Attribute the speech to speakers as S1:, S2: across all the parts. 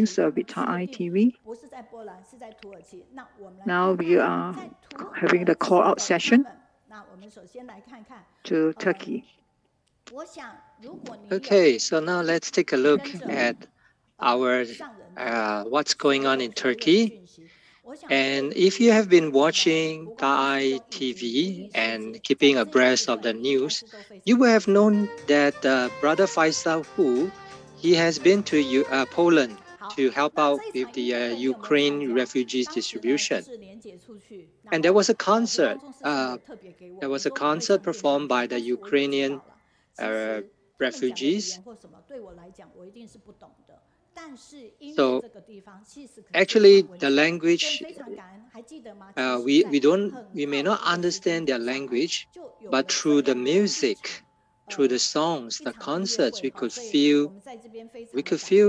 S1: served with Thai TV. Now we are having the call-out session to Turkey.
S2: Okay, so now let's take a look at our what's going on in Turkey. And if you have been watching Thai TV and keeping abreast of the news, you will have known that Brother Faisal Hu, he has been to Poland to help out with the Ukraine refugees distribution. And there was a concert. There was a concert performed by the Ukrainian refugees. So actually the language, we may not understand their language, but through the music, through the songs, the concerts, we could feel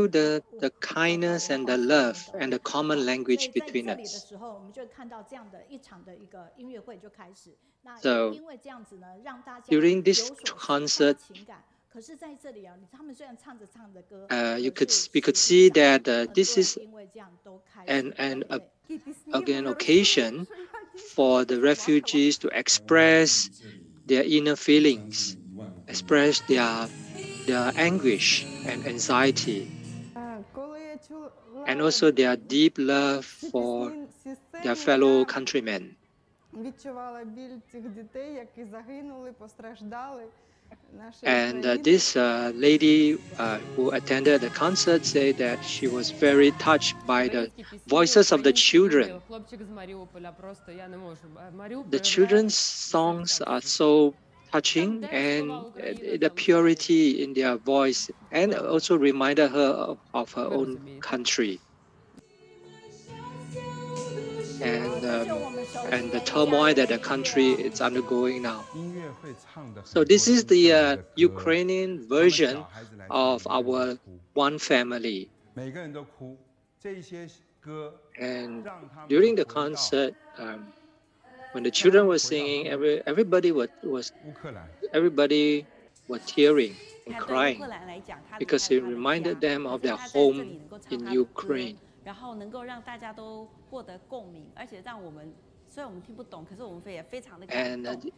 S2: the kindness and the love and the common language between us. So during this concert, we could see that this is an occasion for the refugees to express their inner feelings, express their anguish and anxiety, and also their deep love for their fellow countrymen. And this lady who attended the concert said that she was very touched by the voices of the children. The children's songs are so touching, and the purity in their voice, and also reminded her of her own country. And the turmoil that the country is undergoing now. So this is the Ukrainian version of our one family. And during the concert, when the children were singing, everybody was tearing and crying because it reminded them of their home in Ukraine. And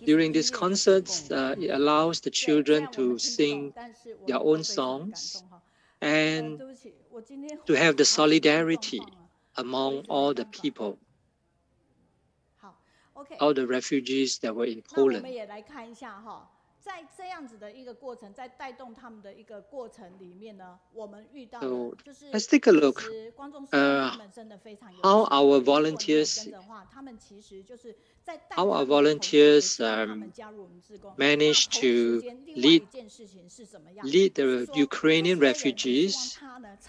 S2: during these concerts, it allows the children to sing their own songs and to have the solidarity among all the people, all the refugees that were in Poland. So let's take a look how our volunteers managed to lead the Ukrainian refugees,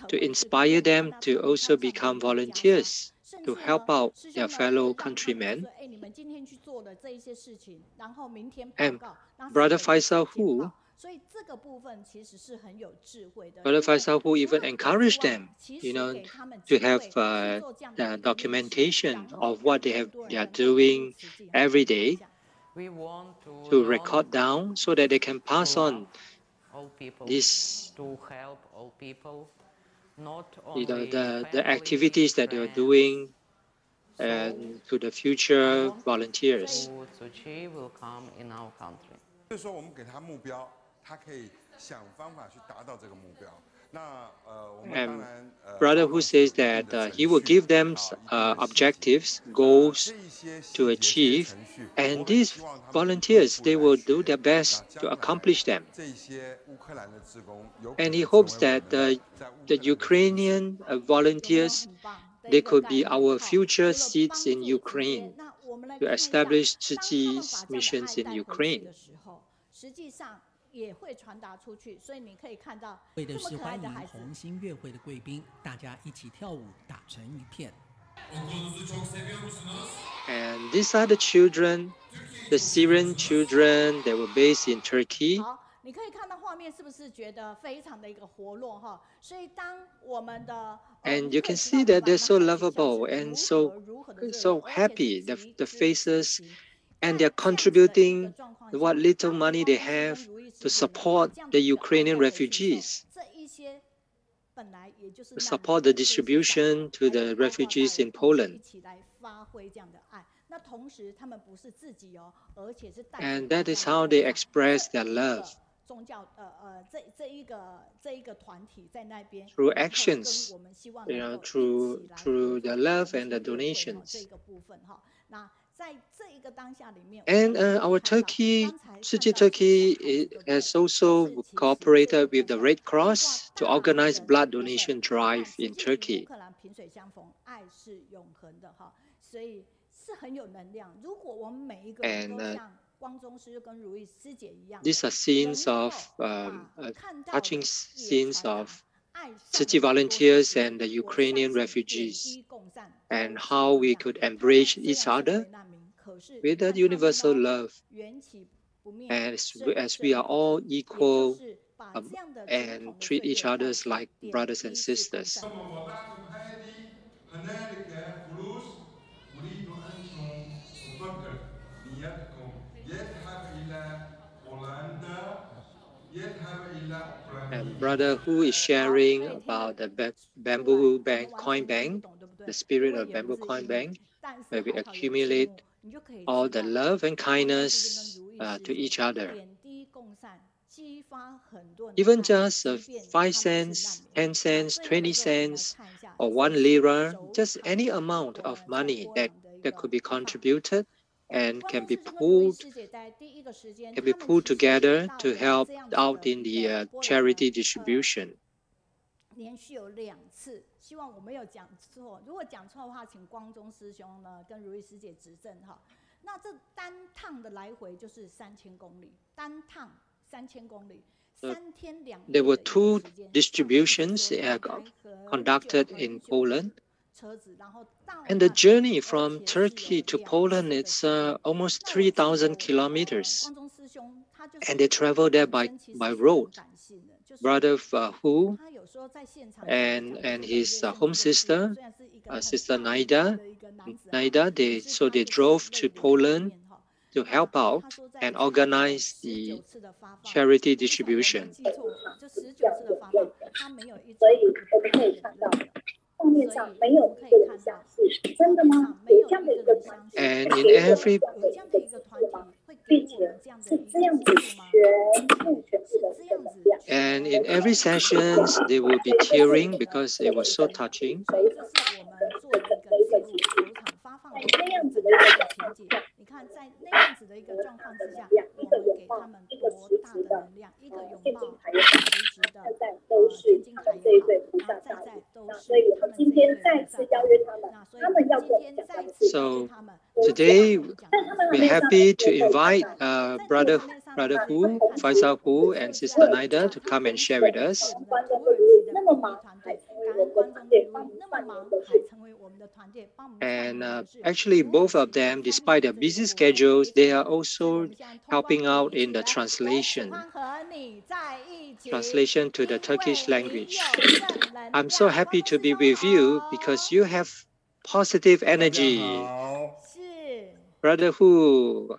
S2: to inspire them to also become volunteers, to help out their fellow countrymen. And Brother Faisal Hu even encouraged them, to have documentation of what they are doing every day, to record down so that they can pass on this, the activities that they are doing and to the future volunteers. And Brother Hu says that he will give them objectives, goals to achieve, and these volunteers, they will do their best to accomplish them. And he hopes that the Ukrainian volunteers, they could be our future seeds in Ukraine, to establish Zhou Ji's missions in Ukraine.
S3: 也会传达出去，所以你可以看到这么可爱的孩子。红星乐会的贵宾，大家一起跳舞，打成一片。
S2: And these are the children, the Syrian children that were based in Turkey.
S3: 你可以看到画面是不是觉得非常的一个活络哈？所以当我们的
S2: And you can see that they're so lovable and so happy, the faces, and they're contributing what little money they have to support the Ukrainian refugees. support the distribution to the refugees in Poland. And that is how they express their love. Through actions, through their love and the donations. And our Turkey, City Turkey, has also cooperated with the Red Cross to organize blood donation drive in Turkey. And these are scenes of touching scenes of city volunteers and the Ukrainian refugees, and how we could embrace each other with that universal love, as we are all equal and treat each other like brothers and sisters. And Brother Hu is sharing about the bamboo bank, coin bank, the spirit of bamboo coin bank, where we accumulate all the love and kindness to each other. Even just 5 cents, 10 cents, 20 cents, or 1 lira, just any amount of money that could be contributed and can be pulled together to help out in the charity distribution. There were 2 distributions conducted in Poland. And the journey from Turkey to Poland, it's almost 3,000 kilometers. And they travel there by road. Brother Hu and his home sister, Sister Naida, they drove to Poland to help out and organize the charity distribution. And in every sessions, they will be tearing because it was so touching. So today we're happy to invite Brother Hu, Faisal Hu, and Sister Naida to come and share with us. And actually, both of them, despite their busy schedules, they are also helping out in the translation to the Turkish language. I'm so happy to be with you because you have positive energy. Brother Hu.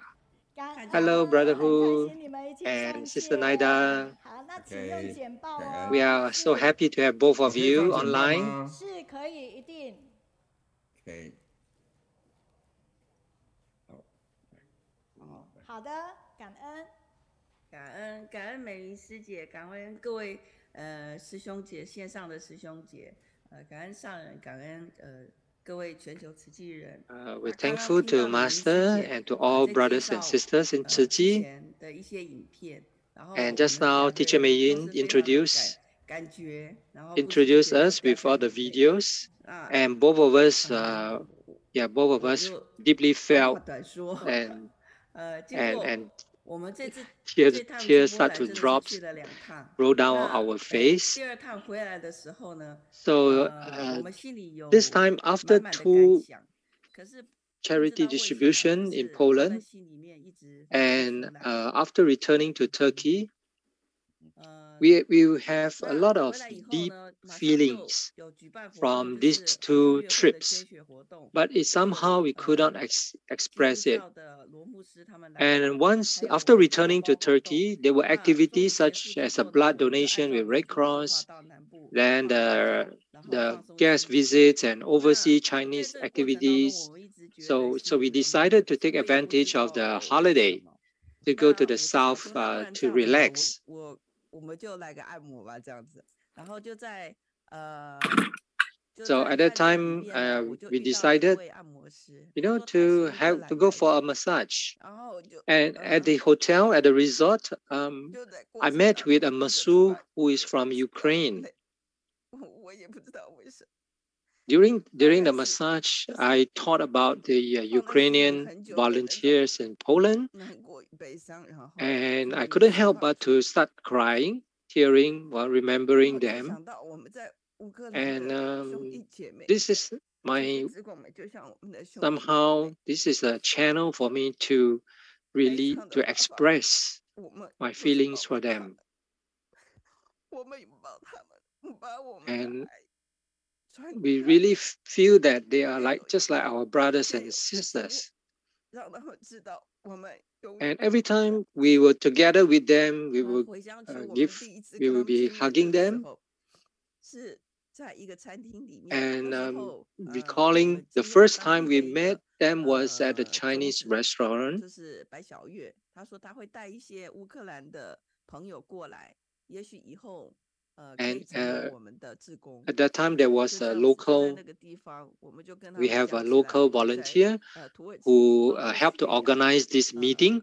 S2: Hello, Brother Hu and Sister Naida. We are so happy to have both of you online.
S4: Okay.
S5: 好的，感恩美玲师姐，感恩各位师兄姐，线上的师兄姐，感恩上人，感恩各位全球慈济人。
S2: We're thankful to Master and to all brothers and sisters in Tzu Chi. And just now, Teacher Mei-yin introduced us with all the videos, and both of us deeply felt and tears start to drop, roll down our face. So this time, after 2 charity distribution in Poland, and after returning to Turkey, we have a lot of deep feelings from these 2 trips, but somehow we could not express it. And once after returning to Turkey, there were activities such as a blood donation with Red Cross, then the guest visits and overseas Chinese activities. So we decided to take advantage of the holiday to go to the south to relax. So at that time, we decided, to go for a massage. And at the hotel, at the resort, I met with a masseuse who is from Ukraine. During the massage, I thought about the Ukrainian volunteers in Poland, and I couldn't help but to start crying, tearing while remembering them. And this is somehow this is a channel for me to really to express my feelings for them. And we really feel that they are just like our brothers and sisters. And every time we were together with them, we will be hugging them. And recalling the first time we met them was at a Chinese restaurant. And at that time, there was we have a local volunteer who helped to organize this meeting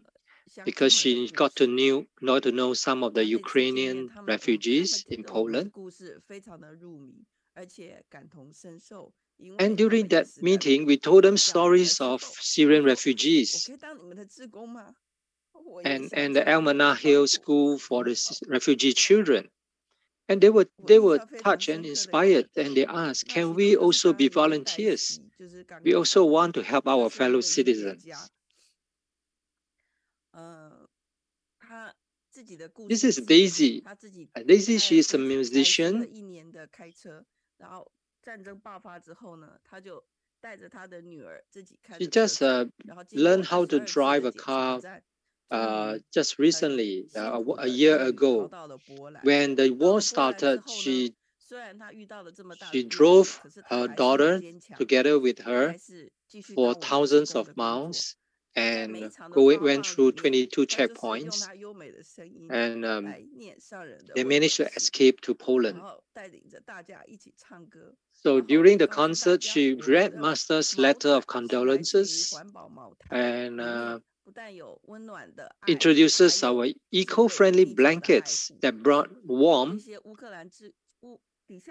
S2: because she got to know some of the Ukrainian refugees in Poland. And during that meeting, we told them stories of Syrian refugees and the Almanach Hill School for the refugee children. And they were touched and inspired, and they asked, can we also be volunteers? We also want to help our fellow citizens. This is Daisy. Daisy, she is a musician. She just learned how to drive a car just recently, a year ago. When the war started, she drove her daughter together with her for thousands of miles and went through 22 checkpoints, and they managed to escape to Poland. So during the concert, she read Master's letter of condolences and introduces our eco-friendly blankets that brought warmth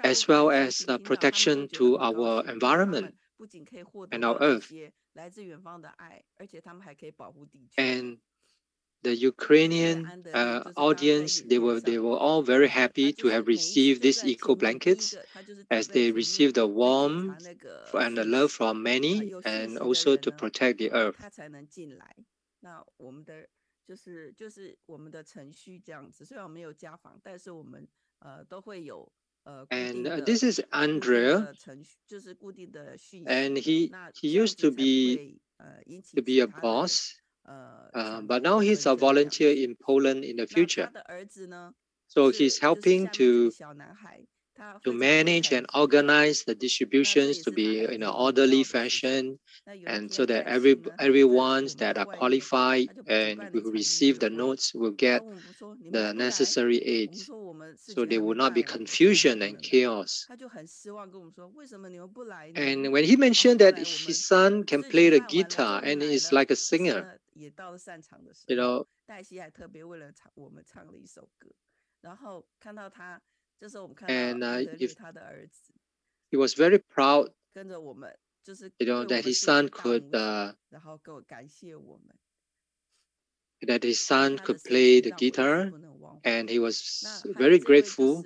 S2: as well as protection to our environment and our earth. And the Ukrainian audience, they were all very happy to have received these eco blankets, as they received the warmth and the love from many, and also to protect the earth. And this is Andrea, and he used to be a boss, but now he's a volunteer in Poland in the future. So he's helping to manage and organize the distributions to be in an orderly fashion, and so that everyone that are qualified and will receive the notes will get the necessary aids, so there will not be confusion and chaos. And when he mentioned that his son can play the guitar and is like a singer, and he was very proud, that his son could play the guitar, and he was very grateful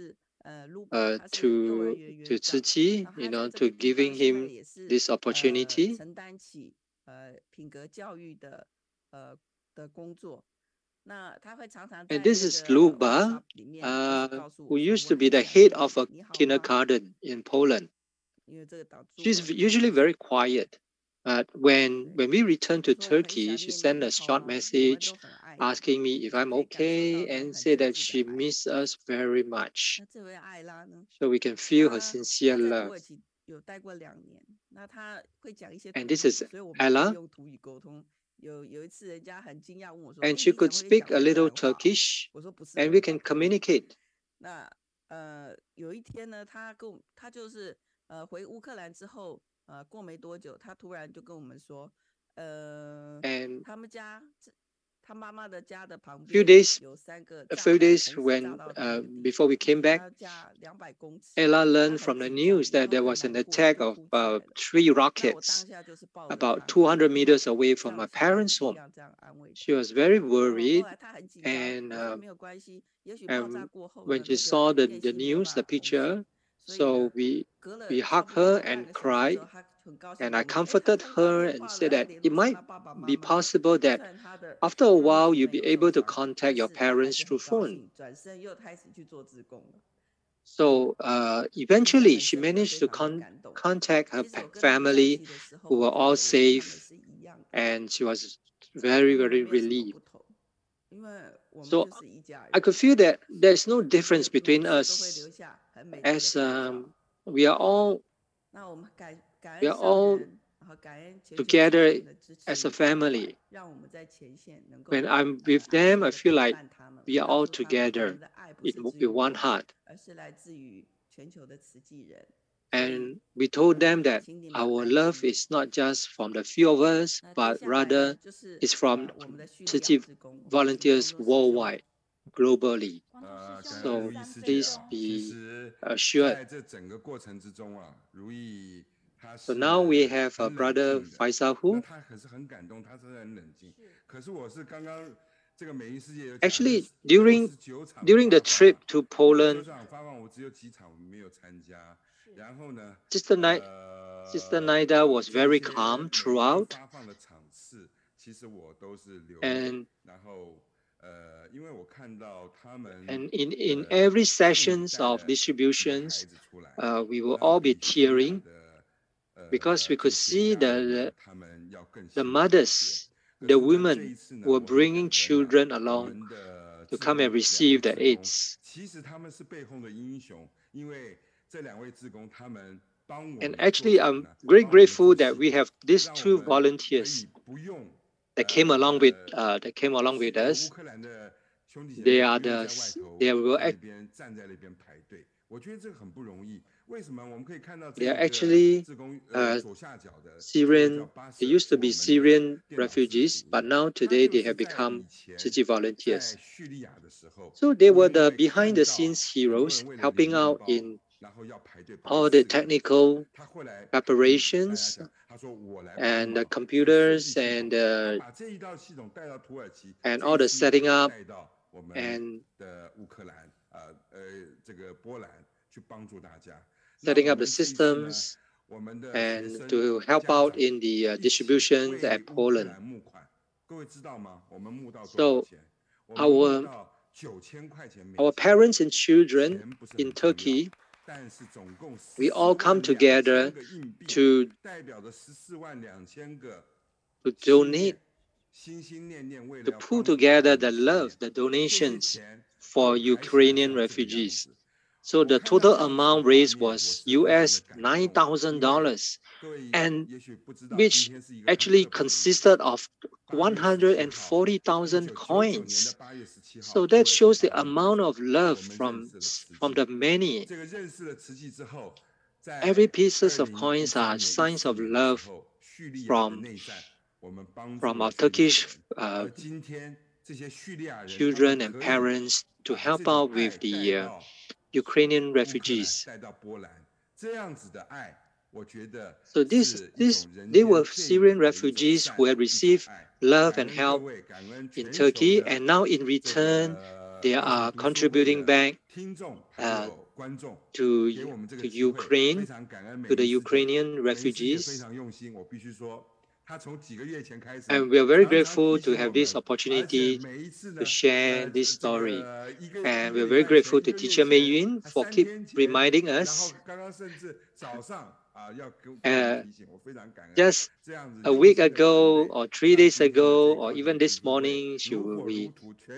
S2: to Tzu Chi, to giving him this opportunity. And this is Luba, who used to be the head of a kindergarten in Poland. She's usually very quiet. But when we returned to Turkey, she sent a short message asking me if I'm okay and said that she misses us very much.
S5: 那这位艾拉呢，
S2: So we can feel her
S5: 她
S2: sincere
S5: 在土
S2: love.
S5: 耳其有待过2年，那她会讲一些
S2: And
S5: 土
S2: this
S5: 语，
S2: is
S5: 所以我们可以
S2: Ella,
S5: 用土语沟通。有一次人家很惊讶问我说：“
S2: and
S5: 哎，
S2: she
S5: 你怎
S2: could
S5: 么会
S2: speak
S5: 讲
S2: a
S5: 乌克
S2: little
S5: 兰话？”
S2: Turkish,
S5: 我说：“不是，
S2: and
S5: 我
S2: we
S5: 会讲
S2: can
S5: 土语。”
S2: communicate.
S5: 那有一天呢，他就是回乌克兰之后，过没多久，他突然就跟我们说，
S2: And
S5: 他们家他妈妈的家的旁
S2: few
S5: 边
S2: days,
S5: 有3个
S2: a
S5: 炸
S2: few
S5: 弹，
S2: days
S5: 同时炸
S2: when
S5: 到他们的地
S2: before we
S5: 方，
S2: came back,
S5: 他家200公尺，
S2: Ella
S5: 他
S2: learned
S5: 很
S2: from the
S5: 紧张，
S2: news
S5: 然
S2: that
S5: 后
S2: there
S5: 很
S2: was an
S5: 难过，
S2: attack
S5: 就
S2: of
S5: 哭起来了。
S2: 3
S5: 那我当
S2: rockets
S5: 下就是抱着
S2: about
S5: 他，
S2: 200 meters
S5: 然后
S2: away
S5: 像
S2: from my
S5: 小孩
S2: parents'
S5: 子一
S2: home.
S5: 样这样安慰
S2: She
S5: 他。
S2: was very
S5: 后
S2: worried,
S5: 来他很紧张，
S2: and
S5: 我说没有关系，也许爆炸过后呢，
S2: when
S5: 那
S2: she
S5: 个
S2: saw the
S5: 电信没有
S2: news,
S5: 办
S2: the
S5: 法通讯，
S2: picture,
S5: 所以
S2: so
S5: 呢，
S2: we
S5: 隔了
S2: we
S5: 差
S2: hugged
S5: 不多
S2: her
S5: 半
S2: and
S5: 个小时之
S2: cried,
S5: 后，他很高兴
S2: and
S5: 跟
S2: I
S5: 我们说：“哎，他
S2: comforted
S5: 通到
S2: her
S5: 电
S2: and
S5: 话了，
S2: said
S5: 他
S2: that
S5: 联
S2: it
S5: 络上
S2: might
S5: 他爸爸妈
S2: be
S5: 妈了。”
S2: possible that
S5: 虽然他的
S2: after a
S5: 家人
S2: while
S5: 可
S2: you'll
S5: 能
S2: be
S5: 有受
S2: able to
S5: 伤，
S2: contact
S5: 但
S2: your
S5: 是他还
S2: parents
S5: 是
S2: through
S5: 很高
S2: phone.
S5: 兴，转身又开始去做志工了。
S2: So
S5: 印象
S2: eventually
S5: 很
S2: she
S5: 深刻，
S2: managed
S5: 非
S2: to
S5: 常的感动。
S2: contact her
S5: 其实我跟他们在一
S2: family
S5: 起的时候，
S2: who
S5: 我
S2: were
S5: 觉得
S2: all
S5: 我跟他们
S2: safe,
S5: 是一样的，
S2: and she was
S5: 跟
S2: very,
S5: 他们
S2: very
S5: 没有什么
S2: relieved.
S5: 不同，因为我们
S2: So
S5: 就是一家
S2: I
S5: 人。
S2: could feel that there's no
S5: 我觉得
S2: difference
S5: 每
S2: between
S5: 次都会留
S2: us
S5: 下很美丽的
S2: as
S5: 合照。
S2: we are all
S5: 那我们感
S2: we
S5: 恩
S2: are
S5: 上
S2: all
S5: 人，然后感恩全球慈
S2: together
S5: 善的支
S2: as a
S5: 持关怀，
S2: family.
S5: 让我们在前线能够
S2: When I'm with
S5: 安
S2: them,
S5: 心
S2: I
S5: 的
S2: feel
S5: 陪
S2: like
S5: 伴他们。 我
S2: we are
S5: 告
S2: all
S5: 诉他们，我
S2: together
S5: 们的爱不是
S2: in
S5: 只有
S2: one
S5: 我们，
S2: heart.
S5: 而是来自于全球的慈济人。所以
S2: And we told them that
S5: 请你们
S2: our
S5: 安
S2: love
S5: 心。
S2: is not just from the few of us,
S5: 那接
S2: but
S5: 下来呢，
S2: rather
S5: 就是
S2: is from
S5: 我们的叙利亚
S2: Tzitzit
S5: 志工，我们请
S2: volunteers
S5: 光宗师兄。
S2: worldwide, globally.
S4: 感恩
S2: So
S4: 如意师姐
S2: please
S4: 啊，其
S2: be
S4: 实
S2: assured.
S4: 在这整个过程之中啊，如意他
S2: So
S4: 是
S2: now we have
S4: 很冷
S2: brother
S4: 静的，
S2: Faisal
S4: 那
S2: Hu.
S4: 他可是很感动，他是很冷静。可是我是刚刚这个美丽世界有讲，
S2: Actually,
S4: 这
S2: during
S4: 69场
S2: during the
S4: 发放
S2: trip to
S4: 69
S2: Poland,
S4: 场发放我只有几场没有参加，然后呢，
S2: Sister Naida was
S4: 这
S2: very
S4: 些
S2: calm
S4: 每一个
S2: throughout.
S4: 发放的场次，其实我都是留
S2: And
S4: 念，然后因为我看到他们
S2: And in every
S4: 父母
S2: sessions
S4: 带
S2: of
S4: 了几个孩
S2: distributions,
S4: 子出来，
S2: we will
S4: 那
S2: all be
S4: 比叙利亚
S2: tearing
S4: 的
S2: because we
S4: 这
S2: could
S4: 些
S2: see
S4: 家人呢
S2: the
S4: 他们要更
S2: the
S4: 辛苦一些。
S2: mothers,
S4: 可
S2: the
S4: 是在这
S2: women
S4: 一次呢，
S2: were
S4: 我很
S2: bringing
S4: 感恩啊，
S2: children
S4: 我
S2: along
S4: 们的
S2: to
S4: 志
S2: come
S4: 工
S2: and
S4: 2位
S2: receive the
S4: 志工，
S2: aids.
S4: 其实他们是背后的英雄，因为这2位志工他们帮我
S2: And
S4: 们做
S2: actually,
S4: 什么
S2: I'm
S4: 呢？
S2: very
S4: 帮我们做
S2: grateful that
S4: 系
S2: we
S4: 统，
S2: have these
S4: 让我
S2: two
S4: 们可
S2: volunteers
S4: 以不用
S2: that came along with
S4: 乌
S2: us.
S4: 克兰的兄弟姐
S2: They
S4: 妹
S2: are
S4: 不用
S2: the
S4: 在外头
S2: they were
S4: 在那
S2: ac-
S4: 边站在那边排队，我觉得这个很不容易。为什么？我们可以看到
S2: they
S4: 这
S2: are
S4: 个
S2: actually
S4: 志工左下角的这个叫
S2: Syrian.
S4: 巴
S2: They
S4: 舍
S2: used
S4: 是
S2: to
S4: 我
S2: be
S4: 们的
S2: Syrian
S4: 电脑师的
S2: refugees,
S4: 主
S2: but
S4: 任，
S2: now
S4: 他
S2: today
S4: 就
S2: they
S4: 是
S2: have
S4: 在
S2: become
S4: 以前
S2: Tzitzit
S4: 在
S2: volunteers.
S4: 叙利亚的时候，
S2: So they
S4: 就
S2: were
S4: 是因
S2: the
S4: 为
S2: behind
S4: 看
S2: the
S4: 到
S2: scenes
S4: 很多
S2: heroes
S4: 人为了领
S2: helping
S4: 面
S2: out
S4: 包，
S2: in
S4: 然后要排队排
S2: all
S4: 4
S2: the
S4: 个小时，
S2: technical
S4: 他后来跟大家
S2: preparations
S4: 讲，他说我来帮
S2: and the
S4: 忙去设计
S2: computers
S4: 系统，
S2: and
S4: 他把这一套系统带到土耳其，
S2: and
S4: 这
S2: all
S4: 一
S2: the
S4: 次又
S2: setting
S4: 可以
S2: up
S4: 带到我们
S2: and
S4: 的乌克兰这个波兰去帮助大家。那
S2: setting
S4: 我
S2: up the
S4: 们这一次呢，
S2: systems
S4: 我们的学
S2: and
S4: 生
S2: to help
S4: 家
S2: out
S4: 长
S2: in the
S4: 一起
S2: distributions
S4: 为
S2: at
S4: 乌克
S2: Poland.
S4: 兰募款，各位知道吗？我们募到多
S2: So
S4: 少钱？我们募
S2: our
S4: 到9000块钱美
S2: our
S4: 金，
S2: parents and children
S4: 钱不是
S2: in
S4: 很重要，
S2: Turkey,
S4: 但是总共
S2: we all
S4: 14
S2: come
S4: 万
S2: together
S4: 2000个硬币，
S2: to
S4: 代表着14万2000个
S2: to
S4: 心
S2: donate
S4: 念，心心念念为了
S2: to
S4: 要
S2: pull
S4: 帮助
S2: together
S4: 他
S2: the
S4: 们的心
S2: love,
S4: 念，
S2: the
S4: 这些
S2: donations
S4: 钱
S2: for
S4: 都排起来
S2: Ukrainian
S4: 像这个样
S2: refugees.
S4: 子。
S2: So
S4: 我
S2: the
S4: 看到
S2: total
S4: 这样子的
S2: amount
S4: 画
S2: raised
S4: 面，我
S2: was
S4: 是非常的
S2: US
S4: 感动，因为
S2: $9,000,
S4: 各位
S2: and
S4: 也许不知道，今
S2: which
S4: 天是一个很
S2: actually
S4: 特别的日子。
S2: consisted of
S4: 8月17号，
S2: 140,000
S4: 1999年的
S2: coins.
S4: 8月17号，
S2: So
S4: 土
S2: that
S4: 耳其
S2: shows the
S4: 发动战
S2: amount
S4: 争，
S2: of
S4: 我
S2: love
S4: 们认
S2: from
S4: 识了慈
S2: from
S4: 济。
S2: the many.
S4: 这个认识了慈济之后，
S2: Every
S4: 在
S2: pieces of coins
S4: 2013
S2: are
S4: 年、
S2: signs
S4: 14
S2: of
S4: 年的时
S2: love
S4: 候，叙利亚的
S2: from
S4: 内战，我们帮助
S2: from
S4: 了
S2: our
S4: 叙利亚
S2: Turkish
S4: 人。而今天这些叙利亚人，他们
S2: children and
S4: 可以
S2: parents to
S4: 把
S2: help
S4: 这种
S2: out
S4: 爱
S2: with
S4: 带
S2: the
S4: 到
S2: Ukrainian
S4: 乌克兰，
S2: refugees.
S4: 带到波兰，这样子的爱，我觉得
S2: So
S4: 是一种人
S2: they
S4: 间
S2: were
S4: 最
S2: Syrian
S4: 美的一种
S2: refugees
S4: 善，
S2: who had
S4: 一种
S2: received
S4: 爱。
S2: love
S4: 感
S2: and
S4: 恩各
S2: help
S4: 位，感恩
S2: in
S4: 全球
S2: Turkey,
S4: 的
S2: and now in
S4: 这
S2: return,
S4: 个
S2: they
S4: 乐
S2: are
S4: 活读书会
S2: contributing
S4: 的
S2: back
S4: 听众还有观众， 给我们这
S2: to
S4: 个机会，非
S2: Ukraine,
S4: 常感恩美
S2: to the
S4: 丽师姐。
S2: Ukrainian
S4: 美丽师姐非
S2: refugees.
S4: 常用心，我必须说，
S2: And we are very grateful to have this opportunity to share this story. And we are very grateful to Teacher Mei Yun for keep reminding us. Just a week ago or 3 days ago or even this morning, she will be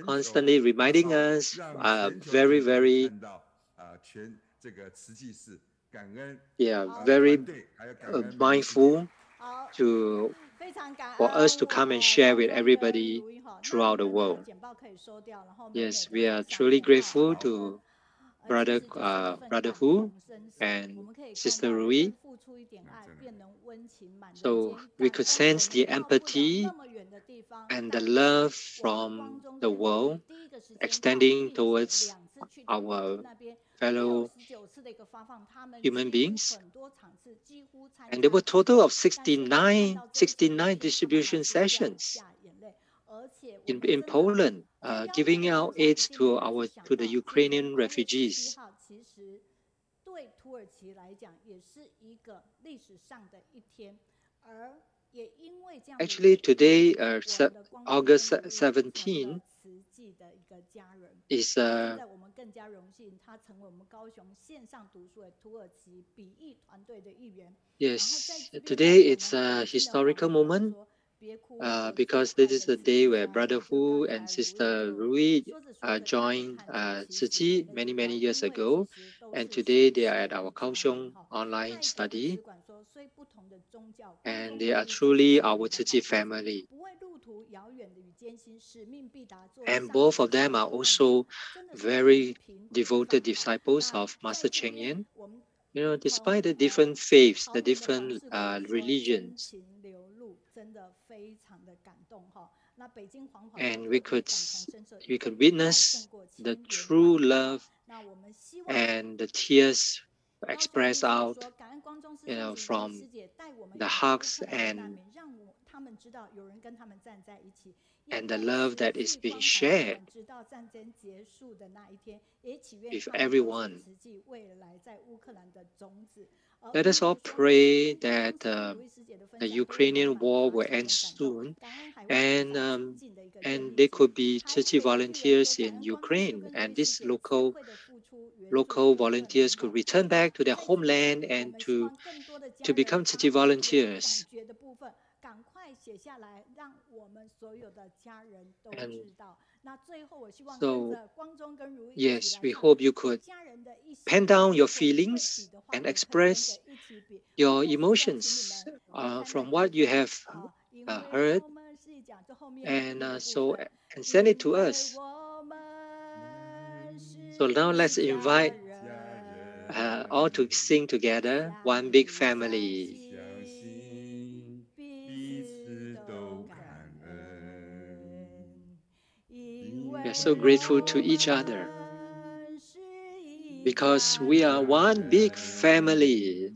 S2: constantly reminding us, very, very very mindful for us to come and share with everybody throughout the world. Yes, we are truly grateful to Brother Hu and Sister Ruyi. So we could sense the empathy and the love from the world extending towards our fellow human beings. And there were a total of 69 distribution sessions in Poland, giving out aids to the Ukrainian refugees. Actually, today, August 17, is yes, today it's a historical moment because this is the day where Brother Hu and Sister Ruyi joined Tzu Chi many years ago, and today they are at our Guangzhong online study, and they are truly our Tzu Chi family. And both of them are also very devoted disciples of Master Cheng Yen. You know, despite the different faiths, the different religions, and we could witness the true love and the tears expressed out, you know, from the hugs and the love that is being shared with everyone. Let us all pray that the Ukrainian war will end soon, and there could be Tzu Chi volunteers in Ukraine, and these local volunteers could return back to their homeland and to become Tzu Chi volunteers. And so, yes, we hope you could pen down your feelings and express your emotions from what you have heard, and send it to us. So now let's invite all to sing together, One Big Family. We are so grateful to each other because we are one big family.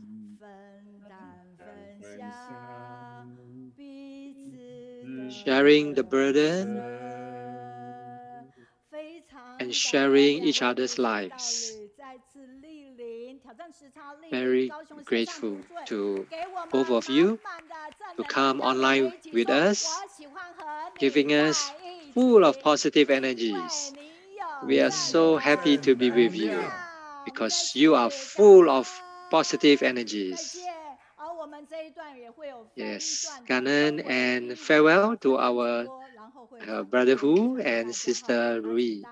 S2: Sharing the burden and sharing each other's lives. Very grateful to both of you to come online with us, giving us full of positive energies. We are so happy to be with you because you are full of positive energies. Yes, Kanan, and farewell to our Brother Hu and Sister Ruyi.